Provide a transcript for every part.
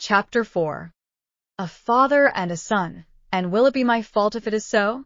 Chapter 4. A Father and a Son, and Will It Be My Fault If It Is So?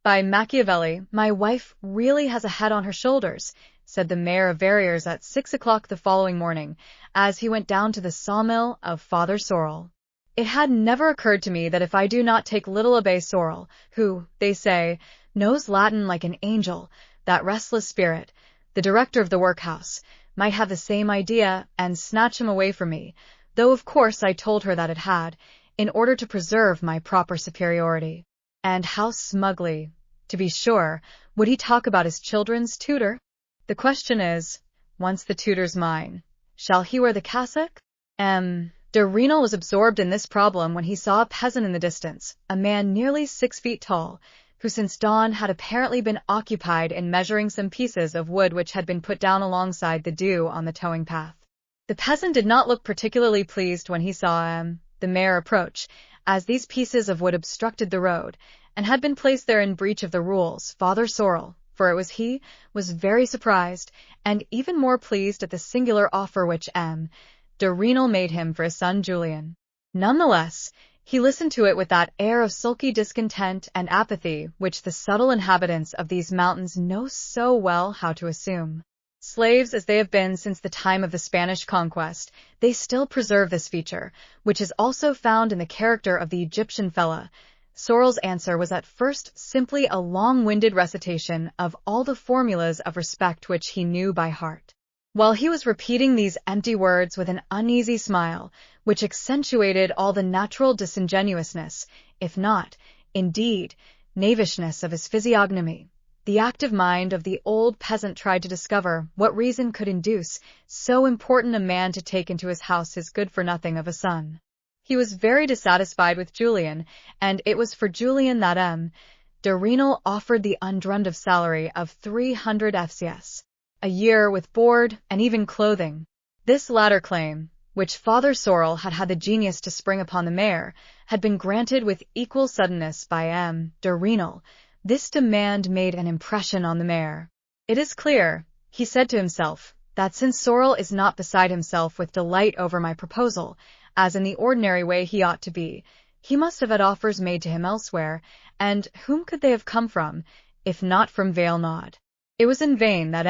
By Machiavelli. My wife really has a head on her shoulders, said the mayor of Verrières at 6 o'clock the following morning, as he went down to the sawmill of Father Sorel. It had never occurred to me that if I do not take little Abbé Sorel, who, they say, knows Latin like an angel, that restless spirit, the director of the workhouse, might have the same idea and snatch him away from me, though of course I told her that it had, in order to preserve my proper superiority. And how smugly, to be sure, would he talk about his children's tutor? The question is, once the tutor's mine, shall he wear the cassock? De Rênal was absorbed in this problem when he saw a peasant in the distance, a man nearly 6 feet tall, who since dawn had apparently been occupied in measuring some pieces of wood which had been put down alongside the dew on the towing path. The peasant did not look particularly pleased when he saw the mayor approach, as these pieces of wood obstructed the road, and had been placed there in breach of the rules. Father Sorel, for it was he, was very surprised, and even more pleased at the singular offer which de Rênal made him for his son Julien. Nonetheless, he listened to it with that air of sulky discontent and apathy which the subtle inhabitants of these mountains know so well how to assume. Slaves as they have been since the time of the Spanish conquest, they still preserve this feature, which is also found in the character of the Egyptian fellah. Sorel's answer was at first simply a long-winded recitation of all the formulas of respect which he knew by heart. While he was repeating these empty words with an uneasy smile, which accentuated all the natural disingenuousness, if not, indeed, knavishness of his physiognomy, the active mind of the old peasant tried to discover what reason could induce so important a man to take into his house his good-for-nothing of a son. He was very dissatisfied with Julien, and it was for Julien that de Rênal offered the undreamed-of salary of 300 fcs a year with board and even clothing. This latter claim, which Father Sorel had had the genius to spring upon the mayor, had been granted with equal suddenness by de Rênal. This demand made an impression on the mayor. It is clear, he said to himself, that since Sorel is not beside himself with delight over my proposal, as in the ordinary way he ought to be, he must have had offers made to him elsewhere, and whom could they have come from, if not from Valenod? It was in vain that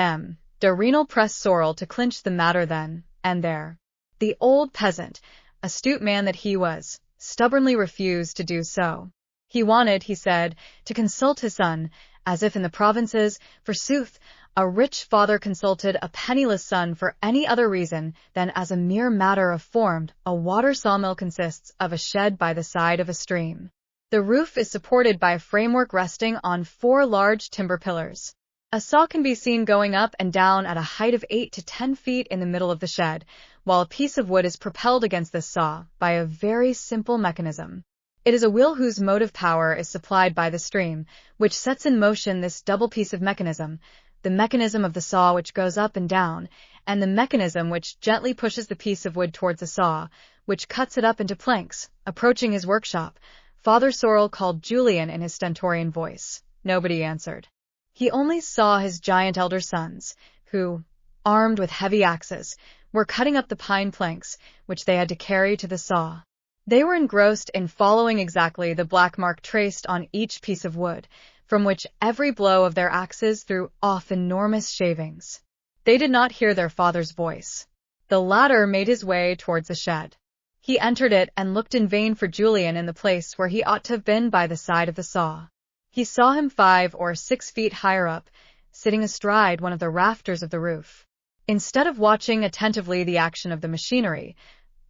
de Rênal pressed Sorel to clinch the matter then and there. The old peasant, astute man that he was, stubbornly refused to do so. He wanted, he said, to consult his son, as if in the provinces, forsooth, a rich father consulted a penniless son for any other reason than as a mere matter of form. A water sawmill consists of a shed by the side of a stream. The roof is supported by a framework resting on 4 large timber pillars. A saw can be seen going up and down at a height of 8 to 10 feet in the middle of the shed, while a piece of wood is propelled against this saw by a very simple mechanism. It is a wheel whose motive power is supplied by the stream, which sets in motion this double piece of mechanism, the mechanism of the saw which goes up and down, and the mechanism which gently pushes the piece of wood towards the saw, which cuts it up into planks. Approaching his workshop, Father Sorel called Julien in his stentorian voice. Nobody answered. He only saw his giant elder sons, who, armed with heavy axes, were cutting up the pine planks, which they had to carry to the saw. They were engrossed in following exactly the black mark traced on each piece of wood, from which every blow of their axes threw off enormous shavings. They did not hear their father's voice. The latter made his way towards the shed. He entered it and looked in vain for Julien in the place where he ought to have been by the side of the saw. He saw him 5 or 6 feet higher up, sitting astride one of the rafters of the roof. Instead of watching attentively the action of the machinery,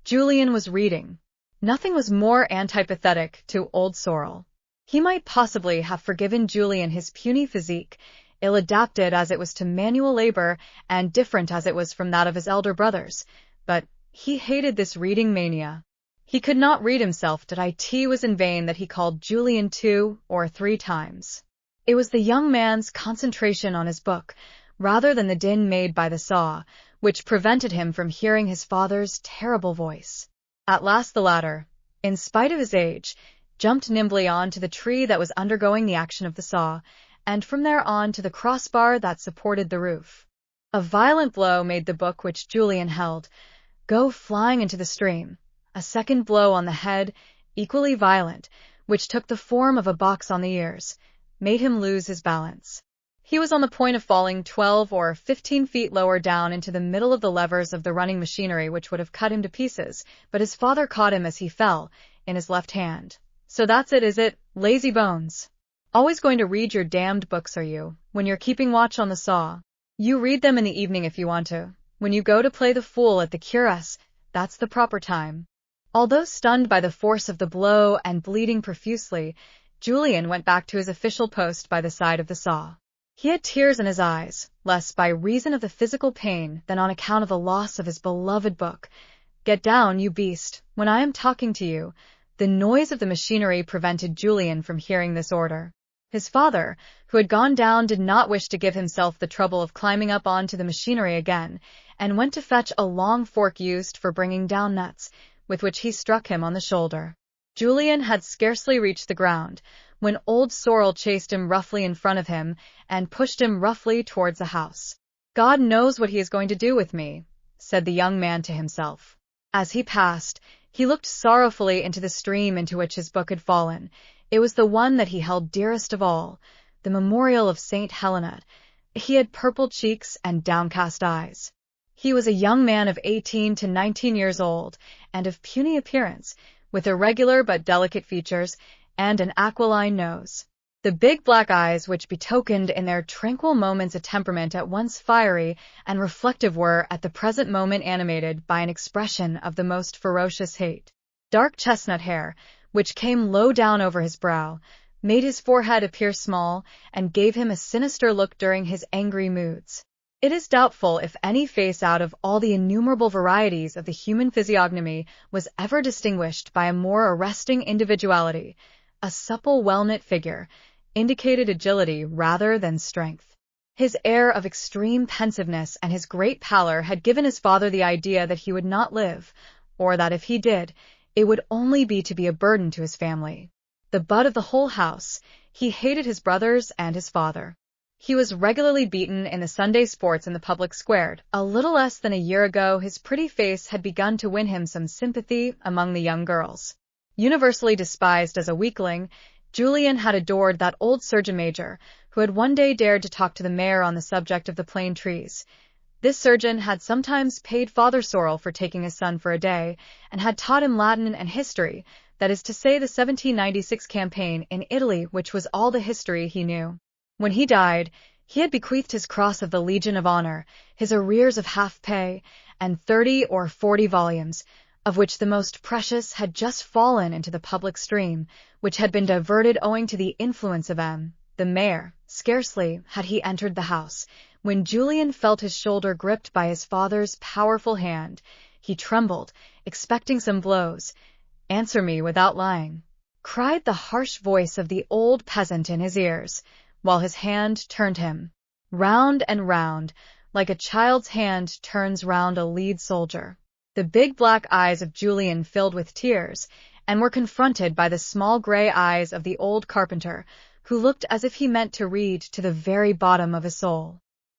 Julien was reading. Nothing was more antipathetic to old Sorel. He might possibly have forgiven Julien his puny physique, ill-adapted as it was to manual labor and different as it was from that of his elder brothers, but he hated this reading mania. He could not read himself. It was in vain that he called Julien 2 or 3 times. It was the young man's concentration on his book, rather than the din made by the saw, which prevented him from hearing his father's terrible voice. At last the latter, in spite of his age, jumped nimbly on to the tree that was undergoing the action of the saw, and from there on to the crossbar that supported the roof. A violent blow made the book which Julien held go flying into the stream. A second blow on the head, equally violent, which took the form of a box on the ears, made him lose his balance. He was on the point of falling 12 or 15 feet lower down into the middle of the levers of the running machinery, which would have cut him to pieces, but his father caught him as he fell, in his left hand. "So that's it, is it, lazy bones? Always going to read your damned books, are you, when you're keeping watch on the saw? You read them in the evening if you want to. When you go to play the fool at the cuirass, that's the proper time." Although stunned by the force of the blow and bleeding profusely, Julien went back to his official post by the side of the saw. He had tears in his eyes, less by reason of the physical pain than on account of the loss of his beloved book. "Get down, you beast, when I am talking to you." The noise of the machinery prevented Julien from hearing this order. His father, who had gone down, did not wish to give himself the trouble of climbing up onto the machinery again, and went to fetch a long fork used for bringing down nuts, with which he struck him on the shoulder. Julien had scarcely reached the ground when old Sorrel chased him roughly in front of him and pushed him roughly towards the house. "God knows what he is going to do with me," said the young man to himself. As he passed, he looked sorrowfully into the stream into which his book had fallen. It was the one that he held dearest of all, the memorial of St. Helena. He had purple cheeks and downcast eyes. He was a young man of 18 to 19 years old, and of puny appearance, with irregular but delicate features, and an aquiline nose. The big black eyes, which betokened in their tranquil moments a temperament at once fiery and reflective, were at the present moment animated by an expression of the most ferocious hate. Dark chestnut hair, which came low down over his brow, made his forehead appear small, and gave him a sinister look during his angry moods. It is doubtful if any face out of all the innumerable varieties of the human physiognomy was ever distinguished by a more arresting individuality. A supple, well-knit figure indicated agility rather than strength. His air of extreme pensiveness and his great pallor had given his father the idea that he would not live, or that if he did, it would only be to be a burden to his family. The butt of the whole house, he hated his brothers and his father. He was regularly beaten in the Sunday sports in the public square. A little less than a year ago, his pretty face had begun to win him some sympathy among the young girls. Universally despised as a weakling, Julien had adored that old surgeon major, who had one day dared to talk to the mayor on the subject of the plane trees. This surgeon had sometimes paid Father Sorrel for taking his son for a day, and had taught him Latin and history, that is to say the 1796 campaign in Italy, which was all the history he knew. When he died, he had bequeathed his cross of the Legion of Honor, his arrears of half-pay, and 30 or 40 volumes, of which the most precious had just fallen into the public stream, which had been diverted owing to the influence of the mayor. Scarcely had he entered the house, when Julien felt his shoulder gripped by his father's powerful hand. He trembled, expecting some blows. "Answer me without lying," cried the harsh voice of the old peasant in his ears, while his hand turned him round and round, like a child's hand turns round a lead soldier. The big black eyes of Julien filled with tears, and were confronted by the small gray eyes of the old carpenter, who looked as if he meant to read to the very bottom of his soul.